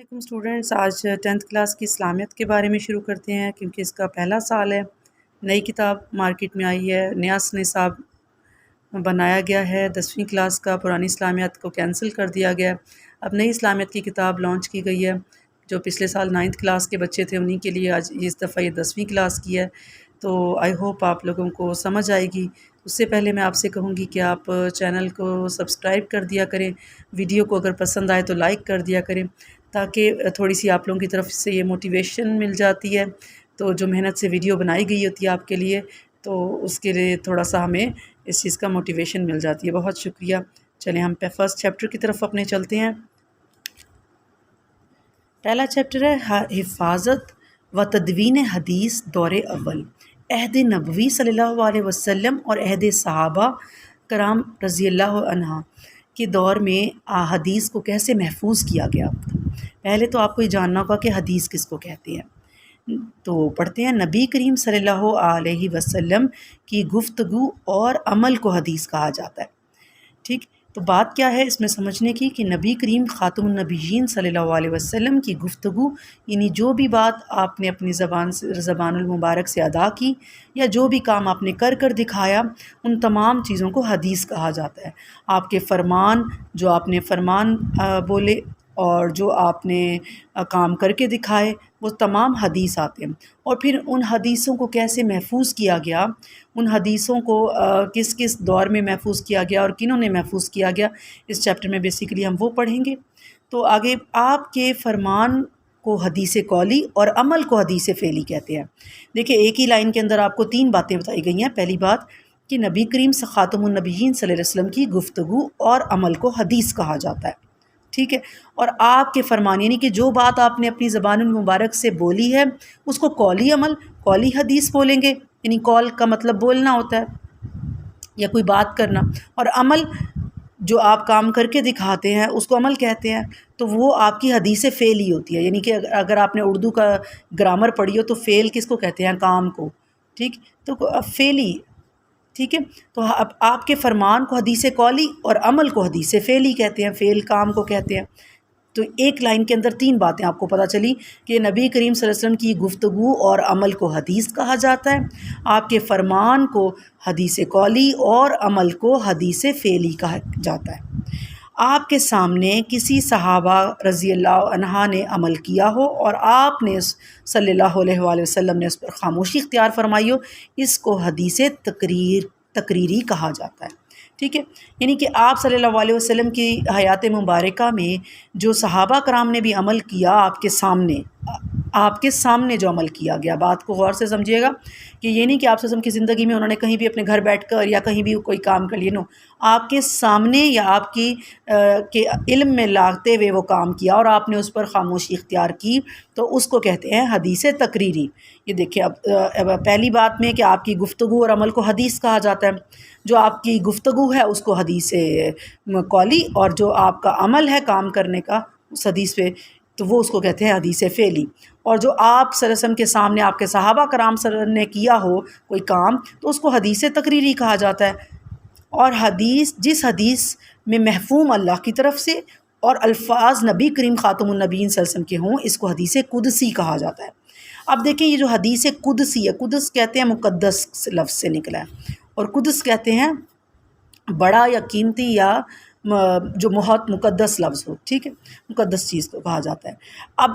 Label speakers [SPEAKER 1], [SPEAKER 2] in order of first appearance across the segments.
[SPEAKER 1] علیکم اسٹوڈنٹس، آج 10th class کی اسلامیت کے بارے میں شروع کرتے ہیں کیونکہ اس کا پہلا سال ہے۔ نئی کتاب مارکیٹ میں آئی ہے، نیا نصاب بنایا گیا ہے 10ویں کلاس کا، پرانی اسلامیت کو کینسل کر دیا گیا۔ اب نئی اسلامیت کی کتاب لانچ کی گئی ہے، جو پچھلے سال 9th کلاس کے بچے تھے انہی کے لیے آج اس دفعہ یہ 10ویں کلاس کی ہے، تو آئی ہوپ آپ لوگوں کو سمجھ آئے گی۔ اس سے پہلے میں آپ سے کہوں گی کہ آپ چینل کو سبسکرائب کر دیا کریں، ویڈیو کو اگر پسند آئے تو لائک کر دیا کریں، تاکہ تھوڑی سی آپ لوگوں کی طرف سے یہ موٹیویشن مل جاتی ہے۔ تو جو محنت سے ویڈیو بنائی گئی ہوتی ہے آپ کے لیے، تو اس کے لیے تھوڑا سا ہمیں اس چیز کا موٹیویشن مل جاتی ہے۔ بہت شکریہ۔ چلیں ہم فرسٹ چیپٹر کی طرف اپنے چلتے ہیں۔ پہلا چیپٹر ہے حفاظت و تدوین حدیث دور اول، عہد نبوی صلی اللہ علیہ وسلم اور عہد صحابہ کرام رضی اللہ عنہ کے دور میں حدیث کو کیسے محفوظ کیا گیا۔ پہلے تو آپ کو یہ جاننا ہوگا کہ حدیث کس کو کہتے ہیں، تو پڑھتے ہیں نبی کریم صلی اللہ علیہ وسلم کی گفتگو اور عمل کو حدیث کہا جاتا ہے۔ ٹھیک، تو بات کیا ہے اس میں سمجھنے کی کہ نبی کریم خاتم النبیین صلی اللہ علیہ وسلم کی گفتگو، یعنی جو بھی بات آپ نے اپنی زبان المبارک سے ادا کی یا جو بھی کام آپ نے کر دکھایا، ان تمام چیزوں کو حدیث کہا جاتا ہے۔ آپ کے فرمان، جو آپ نے فرمان بولے اور جو آپ نے کام کر کے دکھائے، وہ تمام حدیث آتے ہیں۔ اور پھر ان حدیثوں کو کیسے محفوظ کیا گیا، ان حدیثوں کو کس کس دور میں محفوظ کیا گیا اور کنہوں نے محفوظ کیا گیا، اس چیپٹر میں بیسیکلی ہم وہ پڑھیں گے۔ تو آگے آپ کے فرمان کو حدیث قولی اور عمل کو حدیث فعلی کہتے ہیں۔ دیکھیں ایک ہی لائن کے اندر آپ کو 3 باتیں بتائی گئی ہیں۔ پہلی بات کہ نبی کریم خاتم النبیین صلی اللہ علیہ وسلم کی گفتگو اور عمل کو حدیث کہا جاتا ہے، ٹھیک ہے۔ اور آپ کے فرمان، یعنی کہ جو بات آپ نے اپنی زبان المبارک سے بولی ہے اس کو قولی عمل، قولی حدیث بولیں گے، یعنی قول کا مطلب بولنا ہوتا ہے یا کوئی بات کرنا، اور عمل جو آپ کام کر کے دکھاتے ہیں اس کو عمل کہتے ہیں، تو وہ آپ کی حدیث فعلی ہوتی ہے۔ یعنی کہ اگر آپ نے اردو کا گرامر پڑھی ہو تو فعل کس کو کہتے ہیں؟ کام کو، ٹھیک، تو فعلی، ٹھیک ہے۔ تو اب آپ کے فرمان کو حدیث قولی اور عمل کو حدیث فعلی کہتے ہیں، فعل کام کو کہتے ہیں۔ تو ایک لائن کے اندر 3 باتیں آپ کو پتہ چلی کہ نبی کریم صلی اللہ علیہ وسلم کی گفتگو اور عمل کو حدیث کہا جاتا ہے، آپ کے فرمان کو حدیث قولی اور عمل کو حدیث فعلی کہا جاتا ہے۔ آپ کے سامنے کسی صحابہ رضی اللہ عنہ نے عمل کیا ہو اور آپ نے صلی اللہ علیہ وآلہ وسلم نے اس پر خاموشی اختیار فرمائی ہو، اس کو حدیث تقریری کہا جاتا ہے، ٹھیک ہے۔ یعنی کہ آپ صلی اللہ علیہ وسلم کی حیات مبارکہ میں جو صحابہ کرام نے بھی عمل کیا آپ کے سامنے جو عمل کیا گیا، بات کو غور سے سمجھیے گا کہ یہ نہیں کہ آپ صلی اللہ علیہ وسلم کی زندگی میں انہوں نے کہیں بھی اپنے گھر بیٹھ کر یا کہیں بھی کوئی کام کر لیا، نو، آپ کے سامنے یا آپ کی کے علم میں لاتے ہوئے وہ کام کیا اور آپ نے اس پر خاموشی اختیار کی، تو اس کو کہتے ہیں حدیث تقریری۔ یہ دیکھیں اب پہلی بات میں کہ آپ کی گفتگو اور عمل کو حدیث کہا جاتا ہے، جو آپ کی گفتگو ہے اس کو حدیث قولی، اور جو آپ کا عمل ہے کام کرنے کا اس حدیث پہ، تو وہ اس کو کہتے ہیں حدیث فعلی۔ اور جو آپ صلی اللہ علیہ وسلم کے سامنے آپ کے صحابہ کرام صلی اللہ علیہ وسلم نے کیا ہو کوئی کام، تو اس کو حدیث تقریری کہا جاتا ہے۔ اور جس حدیث میں مفہوم اللہ کی طرف سے اور الفاظ نبی کریم خاتم النبیین صلی اللہ علیہ وسلم کے ہوں، اس کو حدیث قدسی کہا جاتا ہے۔ اب دیکھیں یہ جو حدیث قدسی ہے، قدس کہتے ہیں مقدس لفظ سے نکلا ہے، اور قدس کہتے ہیں بڑا یا قیمتی یا جو بہت مقدس لفظ ہو، ٹھیک ہے، مقدس چیز کو کہا جاتا ہے۔ اب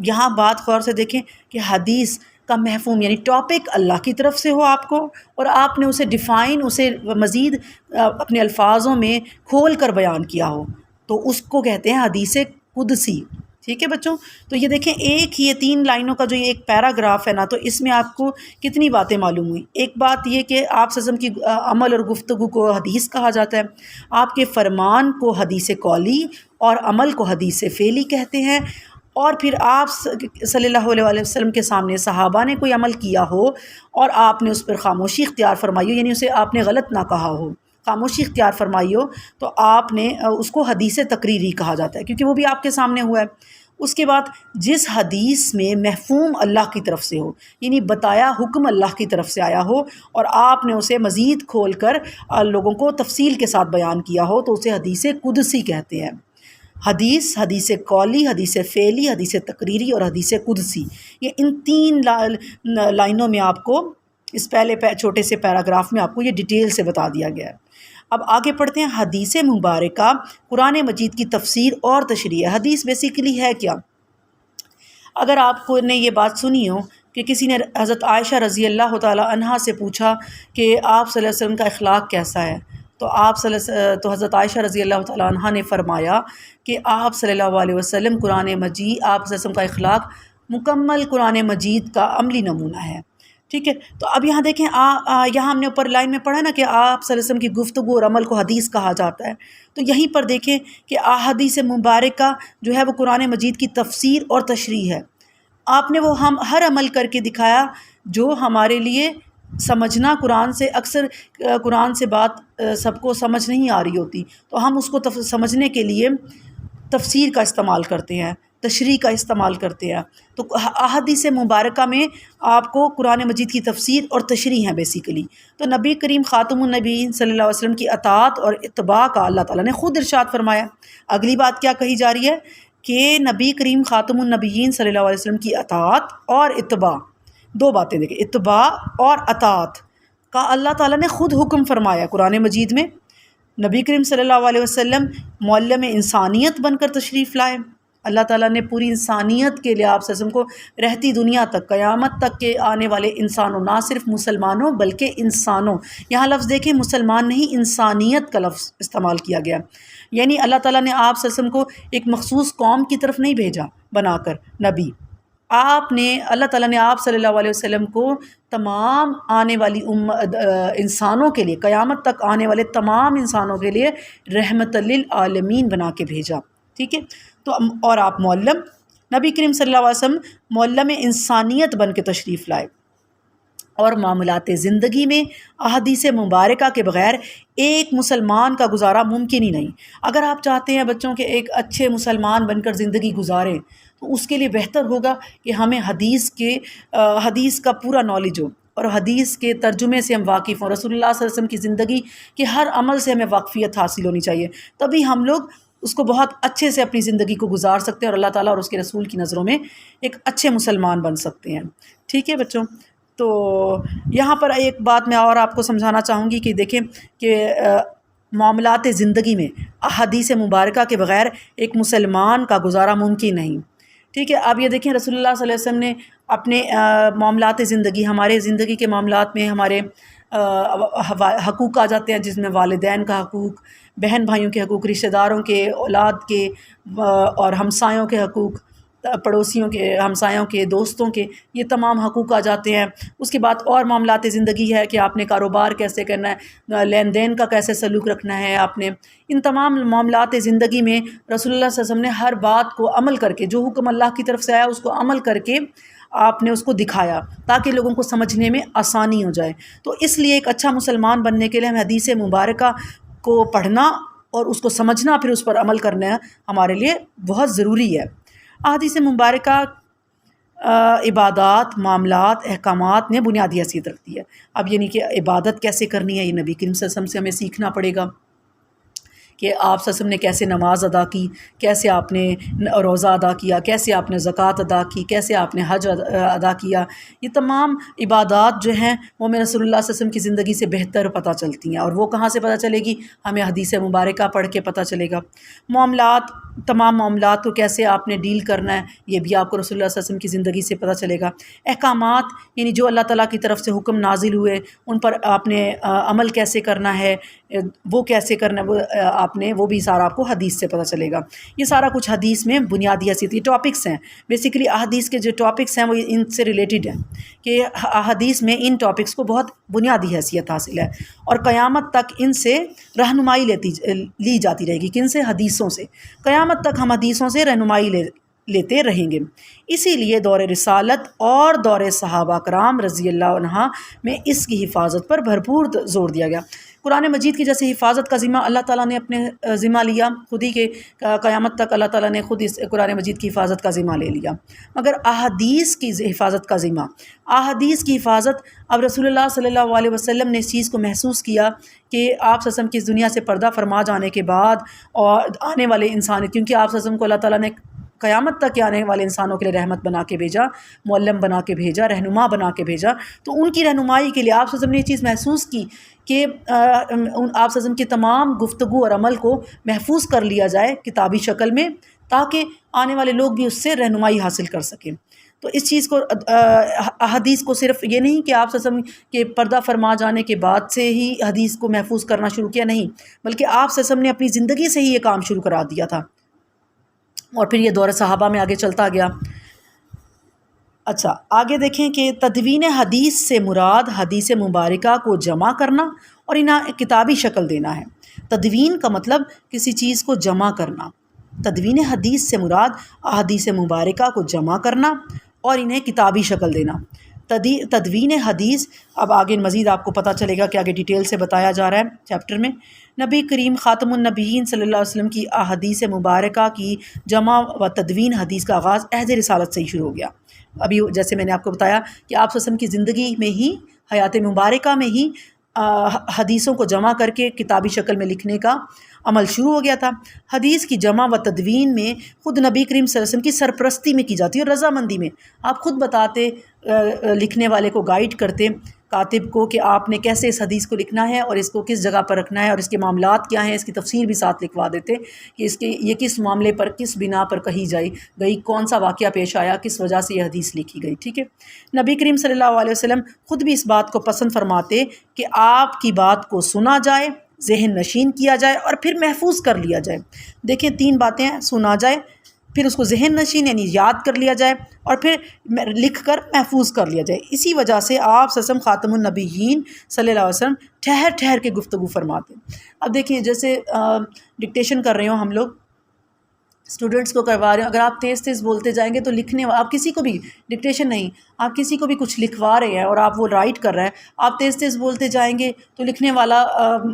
[SPEAKER 1] یہاں بات غور سے دیکھیں کہ حدیث کا مفہوم یعنی ٹاپک اللہ کی طرف سے ہو آپ کو، اور آپ نے اسے ڈیفائن، اسے مزید اپنے الفاظوں میں کھول کر بیان کیا ہو، تو اس کو کہتے ہیں حدیث قدسی، ٹھیک ہے بچوں۔ تو یہ دیکھیں ایک ہی یہ 3 لائنوں کا جو یہ ایک پیراگراف ہے نا، تو اس میں آپ کو کتنی باتیں معلوم ہوئی۔ ایک بات یہ کہ آپ صلی اللہ علیہ وسلم کی عمل اور گفتگو کو حدیث کہا جاتا ہے، آپ کے فرمان کو حدیث قولی اور عمل کو حدیث فعلی کہتے ہیں، اور پھر آپ صلی اللہ علیہ وسلم کے سامنے صحابہ نے کوئی عمل کیا ہو اور آپ نے اس پر خاموشی اختیار فرمائی ہو، یعنی اسے آپ نے غلط نہ کہا ہو، خاموشی اختیار فرمائی ہو، تو آپ نے اس کو حدیث تقریری کہا جاتا ہے، کیونکہ وہ بھی آپ کے سامنے ہوا ہے۔ اس کے بعد جس حدیث میں مفہوم اللہ کی طرف سے ہو، یعنی بتایا حکم اللہ کی طرف سے آیا ہو اور آپ نے اسے مزید کھول کر لوگوں کو تفصیل کے ساتھ بیان کیا ہو، تو اسے حدیث قدسی کہتے ہیں۔ حدیث، حدیث قولی، حدیث فعلی، حدیث تقریری اور حدیث قدسی، یہ ان تین لائنوں میں آپ کو اس پہلے چھوٹے سے پیراگراف میں آپ کو یہ ڈیٹیل سے بتا دیا گیا ہے۔ اب آگے پڑھتے ہیں حدیث مبارکہ قرآن مجید کی تفسیر اور تشریح۔ حدیث بیسیکلی ہے کیا؟ اگر آپ کو نے یہ بات سنی ہو کہ کسی نے حضرت عائشہ رضی اللہ تعالی عنہا سے پوچھا کہ آپ صلی اللہ علیہ وسلم کا اخلاق کیسا ہے، تو تو حضرت عائشہ رضی اللہ تعالی عنہا نے فرمایا کہ آپ صلی اللہ علیہ وسلم قرآن مجید، آپ صلی اللہ علیہ وسلم کا اخلاق مکمل قرآن مجید کا عملی نمونہ ہے۔ ٹھیک ہے، تو اب یہاں دیکھیں یہاں ہم نے اوپر لائن میں پڑھا نا کہ آپ صلی اللہ علیہ وسلم کی گفتگو اور عمل کو حدیث کہا جاتا ہے، تو یہیں پر دیکھیں کہ احادیث مبارکہ جو ہے وہ قرآن مجید کی تفسیر اور تشریح ہے۔ آپ نے وہ ہم ہر عمل کر کے دکھایا جو ہمارے لیے سمجھنا قرآن سے، اکثر قرآن سے بات سب کو سمجھ نہیں آ رہی ہوتی، تو ہم اس کو سمجھنے کے لیے تفسیر کا استعمال کرتے ہیں، تشریح کا استعمال کرتے ہیں۔ تو احادیث مبارکہ میں آپ کو قرآن مجید کی تفسیر اور تشریح ہیں بیسیکلی۔ تو نبی کریم خاتم النبیین صلی اللہ علیہ وسلم کی اطاعت اور اتباع کا اللہ تعالیٰ نے خود ارشاد فرمایا۔ اگلی بات کیا کہی جا رہی ہے کہ نبی کریم خاتم النبیین صلی اللہ علیہ وسلم کی اطاعت اور اتباع، دو باتیں دیکھیں، اتباع اور اطاعت کا اللہ تعالیٰ نے خود حکم فرمایا قرآن مجید میں۔ نبی کریم صلی اللہ علیہ وسلم معلم انسانیت بن کر تشریف لائے۔ اللہ تعالیٰ نے پوری انسانیت کے لیے آپ صلی اللہ علیہ وسلم کو رہتی دنیا تک، قیامت تک کے آنے والے انسانوں، نہ صرف مسلمانوں بلکہ انسانوں، یہاں لفظ دیکھیں مسلمان نہیں، انسانیت کا لفظ استعمال کیا گیا، یعنی اللہ تعالیٰ نے آپ صلی اللہ علیہ وسلم کو ایک مخصوص قوم کی طرف نہیں بھیجا بنا کر نبی، اللہ تعالیٰ نے آپ صلی اللہ علیہ وسلم کو تمام آنے والی انسانوں کے لیے، قیامت تک آنے والے تمام انسانوں کے لیے رحمت للعالمین بنا کے بھیجا۔ ٹھیک ہے، تو اور آپ معلم، نبی کریم صلی اللہ علیہ وسلم معلم انسانیت بن کے تشریف لائے، اور معاملات زندگی میں احادیث مبارکہ کے بغیر ایک مسلمان کا گزارا ممکن ہی نہیں۔ اگر آپ چاہتے ہیں بچوں کے ایک اچھے مسلمان بن کر زندگی گزاریں تو اس کے لیے بہتر ہوگا کہ ہمیں حدیث کا پورا نالج ہو، اور حدیث کے ترجمے سے ہم واقف ہوں، رسول اللہ صلی اللہ علیہ وسلم کی زندگی کے ہر عمل سے ہمیں واقفیت حاصل ہونی چاہیے، تبھی ہم لوگ اس کو بہت اچھے سے اپنی زندگی کو گزار سکتے ہیں اور اللہ تعالیٰ اور اس کے رسول کی نظروں میں ایک اچھے مسلمان بن سکتے ہیں۔ ٹھیک ہے بچوں، تو یہاں پر ایک بات میں اور آپ کو سمجھانا چاہوں گی کہ دیکھیں کہ معاملات زندگی میں احادیث مبارکہ کے بغیر ایک مسلمان کا گزارا ممکن نہیں۔ ٹھیک ہے، اب یہ دیکھیں رسول اللہ صلی اللہ علیہ وسلم نے اپنے معاملات زندگی، ہمارے زندگی کے معاملات میں ہمارے حقوق آ جاتے ہیں، جس میں والدین کا حقوق، بہن بھائیوں کے حقوق، رشتہ داروں کے، اولاد کے، اور ہمسایوں کے حقوق، پڑوسیوں کے، ہمسایوں کے، دوستوں کے، یہ تمام حقوق آ جاتے ہیں۔ اس کے بعد اور معاملات زندگی ہے کہ آپ نے کاروبار کیسے کرنا ہے، لین دین کا کیسے سلوک رکھنا ہے، آپ نے ان تمام معاملات زندگی میں رسول اللہ صلی اللہ علیہ وسلم نے ہر بات کو عمل کر کے، جو حکم اللہ کی طرف سے آیا اس کو عمل کر کے آپ نے اس کو دکھایا تاکہ لوگوں کو سمجھنے میں آسانی ہو جائے۔ تو اس لیے ایک اچھا مسلمان بننے کے لیے ہمیں حدیث مبارکہ کو پڑھنا اور اس کو سمجھنا، پھر اس پر عمل کرنا ہمارے لیے بہت ضروری ہے۔ احادیث مبارکہ عبادات، معاملات، احکامات میں بنیادی حیثیت رکھتی ہے۔ اب یعنی کہ عبادت کیسے کرنی ہے، یہ نبی کریم صلی اللہ علیہ وسلم سے ہمیں سیکھنا پڑے گا کہ آپ صلی اللہ علیہ وسلم نے کیسے نماز ادا کی، کیسے آپ نے روزہ ادا کیا، کیسے آپ نے زکوٰۃ ادا کی، کیسے آپ نے حج ادا کیا۔ یہ تمام عبادات جو ہیں وہ ہمیں رسول اللہ صلی اللہ علیہ وسلم کی زندگی سے بہتر پتہ چلتی ہیں، اور وہ کہاں سے پتہ چلے گی؟ ہمیں حدیث مبارکہ پڑھ کے پتہ چلے گا۔ معاملات، تمام معاملات کو کیسے آپ نے ڈیل کرنا ہے، یہ بھی آپ کو رسول اللہ صلی اللہ علیہ وسلم کی زندگی سے پتہ چلے گا۔ احکامات، یعنی جو اللہ تعالیٰ کی طرف سے حکم نازل ہوئے ان پر آپ نے عمل کیسے کرنا ہے، وہ کیسے کرنا ہے، وہ بھی سارا آپ کو حدیث سے پتہ چلے گا۔ یہ سارا کچھ حدیث میں بنیادی حیثیت، یہ ٹاپکس ہیں بیسیکلی، احادیث کے جو ٹاپکس ہیں وہ ان سے ریلیٹڈ ہیں کہ احادیث میں ان ٹاپکس کو بہت بنیادی حیثیت حاصل ہے، اور قیامت تک ان سے رہنمائی لی جاتی رہے گی۔ کن سے؟ حدیثوں سے۔ قیامت تک ہم حدیثوں سے رہنمائی لیتے رہیں گے۔ اسی لیے دور رسالت اور دور صحابہ کرام رضی اللہ عنہ میں اس کی حفاظت پر بھرپور زور دیا گیا۔ قرآن مجید کی جیسے حفاظت کا ذمہ اللہ تعالیٰ نے اپنے ذمہ لیا، خود ہی کہ قیامت تک اللہ تعالیٰ نے خود اس قرآن مجید کی حفاظت کا ذمہ لے لیا، مگر احادیث کی حفاظت کا ذمہ، احادیث کی حفاظت اب رسول اللہ صلی اللہ علیہ وسلم نے اس چیز کو محسوس کیا کہ آپ صلی اللہ علیہ وسلم کی اس دنیا سے پردہ فرما جانے کے بعد اور آنے والے انسان، کیونکہ آپ صلی اللہ علیہ وسلم کو اللہ تعالیٰ نے قیامت تک کے آنے والے انسانوں کے لیے رحمت بنا کے بھیجا، معلم بنا کے بھیجا، رہنما بنا کے بھیجا، تو ان کی رہنمائی کے لیے آپ صلی اللہ علیہ وسلم نے یہ چیز محسوس کی کہ آپ صلی اللہ علیہ وسلم کی تمام گفتگو اور عمل کو محفوظ کر لیا جائے کتابی شکل میں، تاکہ آنے والے لوگ بھی اس سے رہنمائی حاصل کر سکیں۔ تو اس چیز کو حدیث کو صرف یہ نہیں کہ آپ صلی اللہ علیہ وسلم کے پردہ فرما جانے کے بعد سے ہی حدیث کو محفوظ کرنا شروع کیا، نہیں، بلکہ آپ صلی اللہ علیہ وسلم نے اپنی زندگی سے ہی یہ کام شروع کرا دیا تھا، اور پھر یہ دور صحابہ میں آگے چلتا گیا۔ اچھا، آگے دیکھیں کہ تدوین حدیث سے مراد حدیث مبارکہ کو جمع کرنا اور انہیں کتابی شکل دینا ہے۔ تدوین کا مطلب کسی چیز کو جمع کرنا، تدوین حدیث سے مراد احادیث مبارکہ کو جمع کرنا اور انہیں کتابی شکل دینا۔ تدوین حدیث، اب آگے مزید آپ کو پتہ چلے گا کہ آگے ڈیٹیل سے بتایا جا رہا ہے چیپٹر میں۔ نبی کریم خاتم النبیین صلی اللہ علیہ وسلم کی احادیث مبارکہ کی جمع و تدوین حدیث کا آغاز عہد رسالت سے ہی شروع ہو گیا۔ ابھی جیسے میں نے آپ کو بتایا کہ آپ صلی اللہ علیہ وسلم کی زندگی میں ہی، حیات مبارکہ میں ہی حدیثوں کو جمع کر کے کتابی شکل میں لکھنے کا عمل شروع ہو گیا تھا۔ حدیث کی جمع و تدوین میں خود نبی کریم صلی اللہ علیہ وسلم کی سرپرستی میں کی جاتی ہے اور رضامندی میں۔ آپ خود بتاتے، لکھنے والے کو گائیڈ کرتے، کاتب کو، کہ آپ نے کیسے اس حدیث کو لکھنا ہے اور اس کو کس جگہ پر رکھنا ہے اور اس کے معاملات کیا ہیں، اس کی تفسیر بھی ساتھ لکھوا دیتے کہ یہ کس معاملے پر، کس بنا پر کہی گئی، کون سا واقعہ پیش آیا، کس وجہ سے یہ حدیث لکھی گئی، ٹھیک ہے۔ نبی کریم صلی اللہ علیہ وسلم خود بھی اس بات کو پسند فرماتے کہ آپ کی بات کو سنا جائے، ذہن نشین کیا جائے اور پھر محفوظ کر لیا جائے۔ دیکھیں 3 باتیں ہیں، سنا جائے، پھر اس کو ذہن نشین یعنی یاد کر لیا جائے، اور پھر لکھ کر محفوظ کر لیا جائے۔ اسی وجہ سے آپ صلی اللہ علیہ وسلم خاتم النبیین صلی اللہ علیہ وسلم ٹھہر ٹھہر کے گفتگو فرماتے۔ اب دیکھیے جیسے ڈکٹیشن کر رہے ہوں ہم لوگ، اسٹوڈنٹس کو کروا رہے ہیں، اگر آپ تیز تیز بولتے جائیں گے تو لکھنے، آپ کسی کو بھی ڈکٹیشن نہیں، آپ کسی کو بھی کچھ لکھوا رہے ہیں اور آپ وہ رائٹ کر رہے ہیں، آپ تیز تیز بولتے جائیں گے تو لکھنے والا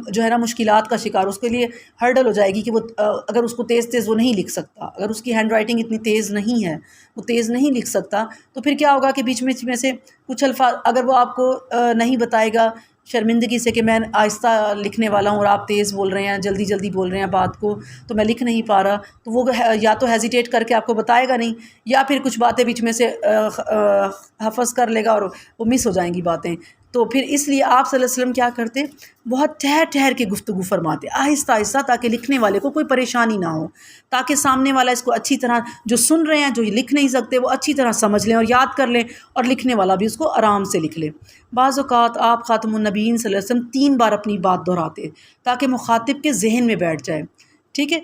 [SPEAKER 1] جو ہے نا مشکلات کا شکار، اس کے لیے ہرڈل ہو جائے گی کہ وہ اگر اس کو تیز تیز وہ نہیں لکھ سکتا، اگر اس کی ہینڈ رائٹنگ اتنی تیز نہیں ہے، وہ تیز نہیں لکھ سکتا، تو پھر کیا ہوگا کہ بیچ میں سے کچھ الفاظ اگر وہ آپ کو نہیں بتائے گا شرمندگی سے کہ میں آہستہ لکھنے والا ہوں اور آپ تیز بول رہے ہیں، جلدی جلدی بول رہے ہیں بات کو، تو میں لکھ نہیں پا رہا، تو وہ یا تو ہیزیٹیٹ کر کے آپ کو بتائے گا نہیں، یا پھر کچھ باتیں بیچ میں سے حفظ کر لے گا اور وہ مس ہو جائیں گی باتیں۔ تو پھر اس لیے آپ صلی اللہ علیہ وسلم کیا کرتے، بہت ٹھہر ٹھہر کے گفتگو فرماتے، آہستہ آہستہ، تاکہ لکھنے والے کو کوئی پریشانی نہ ہو، تاکہ سامنے والا اس کو اچھی طرح، جو سن رہے ہیں، جو لکھ نہیں سکتے، وہ اچھی طرح سمجھ لیں اور یاد کر لیں، اور لکھنے والا بھی اس کو آرام سے لکھ لے۔ بعض اوقات آپ خاتم النبیین صلی اللہ علیہ وسلم 3 بار اپنی بات دہراتے تاکہ مخاطب کے ذہن میں بیٹھ جائے، ٹھیک ہے۔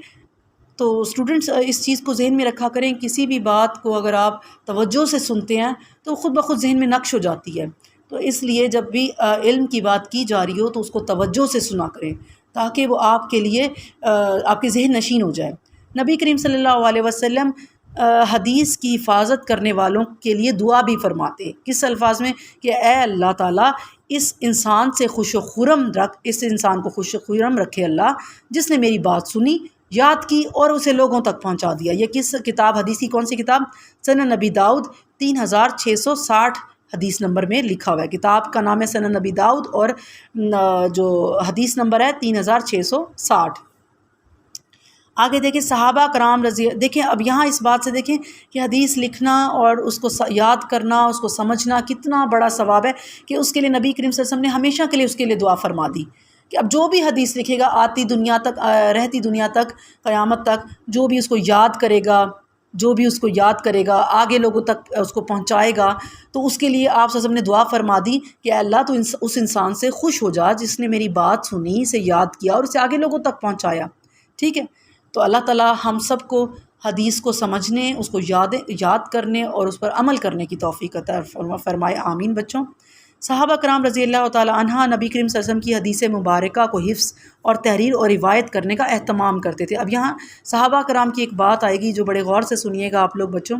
[SPEAKER 1] تو اسٹوڈنٹس اس چیز کو ذہن میں رکھا کریں، کسی بھی بات کو اگر آپ توجہ سے سنتے ہیں تو خود بخود ذہن میں نقش ہو جاتی ہے، تو اس لیے جب بھی علم کی بات کی جا رہی ہو تو اس کو توجہ سے سنا کریں، تاکہ وہ آپ کے لیے آپ کے ذہن نشین ہو جائے۔ نبی کریم صلی اللہ علیہ وسلم حدیث کی حفاظت کرنے والوں کے لیے دعا بھی فرماتے، کس الفاظ میں، کہ اے اللہ تعالیٰ اس انسان سے خوش و خرم رکھ، اس انسان کو خوش و خرم رکھے اللہ، جس نے میری بات سنی، یاد کی اور اسے لوگوں تک پہنچا دیا۔ یہ کس کتاب، حدیث کی کون سی کتاب؟ سنن نبی داؤد 3660 حدیث نمبر میں لکھا ہوا ہے، کتاب کا نام ہے سنن نبی داؤد، اور جو حدیث نمبر ہے 3660۔ آگے دیکھیں صحابہ کرام دیکھیں اب یہاں اس بات سے دیکھیں کہ حدیث لکھنا اور اس کو یاد کرنا، اس کو سمجھنا کتنا بڑا ثواب ہے، کہ اس کے لیے نبی کریم صلی اللہ علیہ وسلم نے ہمیشہ کے لیے اس کے لیے دعا فرما دی کہ اب جو بھی حدیث لکھے گا، آتی دنیا تک، رہتی دنیا تک، قیامت تک، جو بھی اس کو یاد کرے گا، آگے لوگوں تک اس کو پہنچائے گا، تو اس کے لیے آپ صلی اللہ علیہ وسلم نے دعا فرما دی کہ اے اللہ تو اس انسان سے خوش ہو جا جس نے میری بات سنی، اسے یاد کیا اور اسے آگے لوگوں تک پہنچایا، ٹھیک ہے۔ تو اللہ تعالیٰ ہم سب کو حدیث کو سمجھنے، اس کو یاد کرنے اور اس پر عمل کرنے کی توفیق عطا فرمائے، آمین۔ بچوں، صحابہ کرام رضی اللہ تعالیٰ عنہ نبی کریم صلی اللہ علیہ وسلم کی حدیث مبارکہ کو حفظ اور تحریر اور روایت کرنے کا اہتمام کرتے تھے۔ اب یہاں صحابہ کرام کی ایک بات آئے گی جو بڑے غور سے سنیے گا آپ لوگ بچوں۔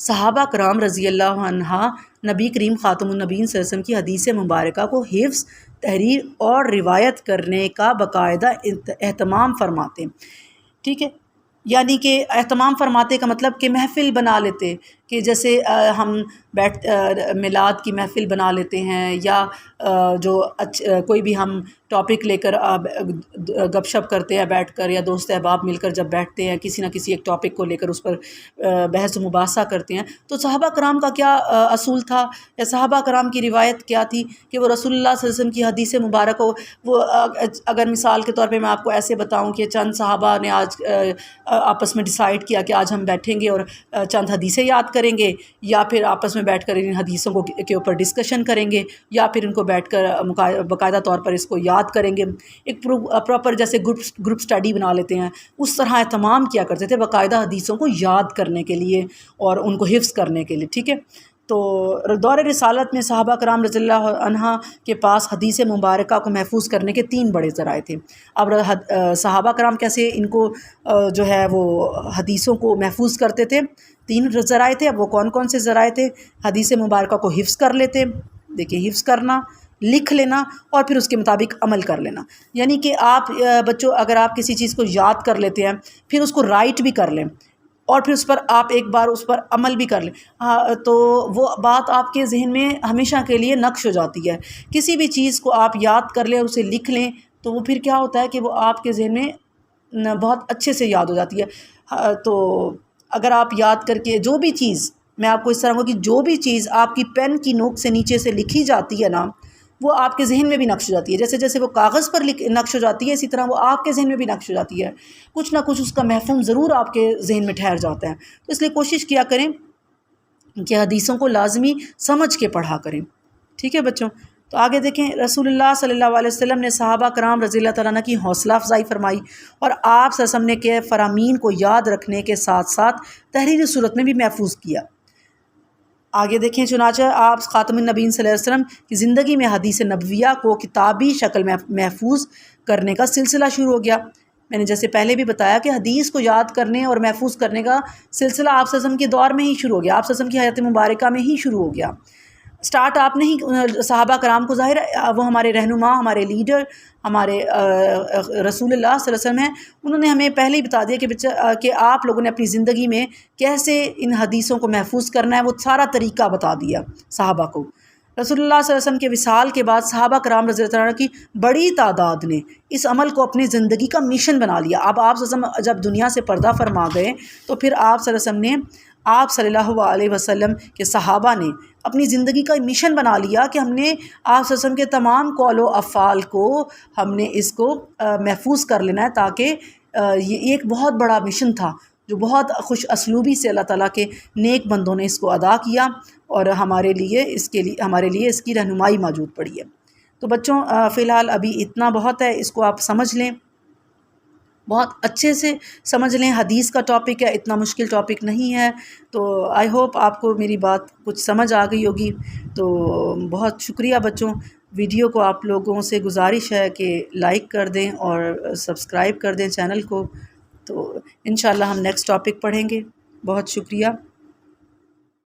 [SPEAKER 1] صحابہ کرام رضی اللہ عنہ نبی کریم خاتم النبیین صلی اللہ علیہ وسلم کی حدیث مبارکہ کو حفظ، تحریر اور روایت کرنے کا باقاعدہ اہتمام فرماتے، ٹھیک ہے، یعنی کہ اہتمام فرماتے کا مطلب کہ محفل بنا لیتے، کہ جیسے ہم میلاد کی محفل بنا لیتے ہیں، یا جو کوئی بھی ہم ٹاپک لے کر گپ شپ کرتے ہیں بیٹھ کر، یا دوست احباب مل کر جب بیٹھتے ہیں کسی نہ کسی ایک ٹاپک کو لے کر اس پر بحث و مباحثہ کرتے ہیں، تو صحابہ کرام کا کیا اصول تھا، یا صحابہ کرام کی روایت کیا تھی کہ وہ رسول اللہ صلی اللہ علیہ وسلم کی حدیث مبارک ہو، وہ اگر مثال کے طور پہ میں آپ کو ایسے بتاؤں کہ چند صحابہ نے آج آپس میں ڈیسائیڈ کیا کہ آج ہم بیٹھیں گے اور چند حدیثیں یاد کریں گے، یا پھر آپس میں بیٹھ کر ان حدیثوں کے اوپر ڈسکشن کریں گے، یا پھر ان کو بیٹھ کر باقاعدہ طور پر اس کو یاد کریں گے، ایک پراپر جیسے گروپ سٹڈی بنا لیتے ہیں، اس طرح اہتمام کیا کرتے تھے باقاعدہ حدیثوں کو یاد کرنے کے لیے اور ان کو حفظ کرنے کے لیے، ٹھیک ہے۔ تو دور رسالت میں صحابہ کرام رضی اللہ عنہ کے پاس حدیث مبارکہ کو محفوظ کرنے کے 3 بڑے ذرائع تھے۔ اب صحابہ کرام کیسے ان کو جو ہے وہ حدیثوں کو محفوظ کرتے تھے، 3 ذرائع تھے۔ اب وہ کون کون سے ذرائع تھے؟ حدیث مبارکہ کو حفظ کر لیتے، دیکھیے حفظ کرنا، لکھ لینا، اور پھر اس کے مطابق عمل کر لینا، یعنی کہ آپ بچوں اگر آپ کسی چیز کو یاد کر لیتے ہیں پھر اس کو رائٹ بھی کر لیں، اور پھر اس پر آپ ایک بار اس پر عمل بھی کر لیں، تو وہ بات آپ کے ذہن میں ہمیشہ کے لیے نقش ہو جاتی ہے۔ کسی بھی چیز کو آپ یاد کر لیں اور اسے لکھ لیں تو وہ پھر کیا ہوتا ہے کہ وہ آپ کے ذہن میں بہت اچھے سے یاد ہو جاتی ہے۔ تو اگر آپ یاد کر کے جو بھی چیز، میں آپ کو اس طرح کہوں کہ جو بھی چیز آپ کی پین کی نوک سے نیچے سے لکھی جاتی ہے نا، وہ آپ کے ذہن میں بھی نقش ہو جاتی ہے، جیسے جیسے وہ کاغذ پر نقش ہو جاتی ہے اسی طرح وہ آپ کے ذہن میں بھی نقش ہو جاتی ہے، کچھ نہ کچھ اس کا مفہوم ضرور آپ کے ذہن میں ٹھہر جاتا ہے۔ تو اس لیے کوشش کیا کریں کہ حدیثوں کو لازمی سمجھ کے پڑھا کریں، ٹھیک ہے بچوں۔ تو آگے دیکھیں، رسول اللہ صلی اللہ علیہ وسلم نے صحابہ کرام رضی اللہ تعالیٰ عنہ کی حوصلہ افزائی فرمائی، اور آپ صلی اللہ علیہ وسلم نے کہ فرامین کو یاد رکھنے کے ساتھ ساتھ تحریری صورت میں بھی محفوظ کیا۔ آگے دیکھیں، چنانچہ آپ خاتم النبیین صلی اللہ علیہ وسلم کی زندگی میں حدیث نبویہ کو کتابی شکل میں محفوظ کرنے کا سلسلہ شروع ہو گیا۔ میں نے جیسے پہلے بھی بتایا کہ حدیث کو یاد کرنے اور محفوظ کرنے کا سلسلہ آپ صلی اللہ علیہ وسلم کے دور میں ہی شروع ہو گیا، آپ صلی اللہ علیہ وسلم کی حیات مبارکہ میں ہی شروع ہو گیا۔ سٹارٹ آپ نہیں، صحابہ کرام کو ظاہر ہے وہ ہمارے رہنما، ہمارے لیڈر، ہمارے رسول اللہ صلی اللہ علیہ وسلم ہیں، انہوں نے ہمیں پہلے ہی بتا دیا کہ آپ لوگوں نے اپنی زندگی میں کیسے ان حدیثوں کو محفوظ کرنا ہے، وہ سارا طریقہ بتا دیا صحابہ کو۔ رسول اللہ صلی اللہ علیہ وسلم کے وصال کے بعد صحابہ کرام رضی اللہ عنہ کی بڑی تعداد نے اس عمل کو اپنی زندگی کا مشن بنا لیا۔ اب آپ صلی اللہ علیہ وسلم جب دنیا سے پردہ فرما گئے تو پھر آپ صلی اللہ علیہ وسلم نے، آپ صلی اللہ علیہ وسلم کے صحابہ نے اپنی زندگی کا مشن بنا لیا کہ ہم نے آپ صلی اللہ علیہ وسلم کے تمام قول و افعال کو ہم نے اس کو محفوظ کر لینا ہے، تاکہ یہ ایک بہت بڑا مشن تھا جو بہت خوش اسلوبی سے اللہ تعالیٰ کے نیک بندوں نے اس کو ادا کیا، اور ہمارے لیے اس کی رہنمائی موجود پڑی ہے۔ تو بچوں فی الحال ابھی اتنا بہت ہے، اس کو آپ سمجھ لیں، بہت اچھے سے سمجھ لیں، حدیث کا ٹاپک ہے، اتنا مشکل ٹاپک نہیں ہے۔ تو آئی ہوپ آپ کو میری بات کچھ سمجھ آ گئی ہوگی۔ تو بہت شکریہ بچوں، ویڈیو کو آپ لوگوں سے گزارش ہے کہ لائک کر دیں اور سبسکرائب کر دیں چینل کو۔ تو انشاءاللہ ہم نیکسٹ ٹاپک پڑھیں گے۔ بہت شکریہ۔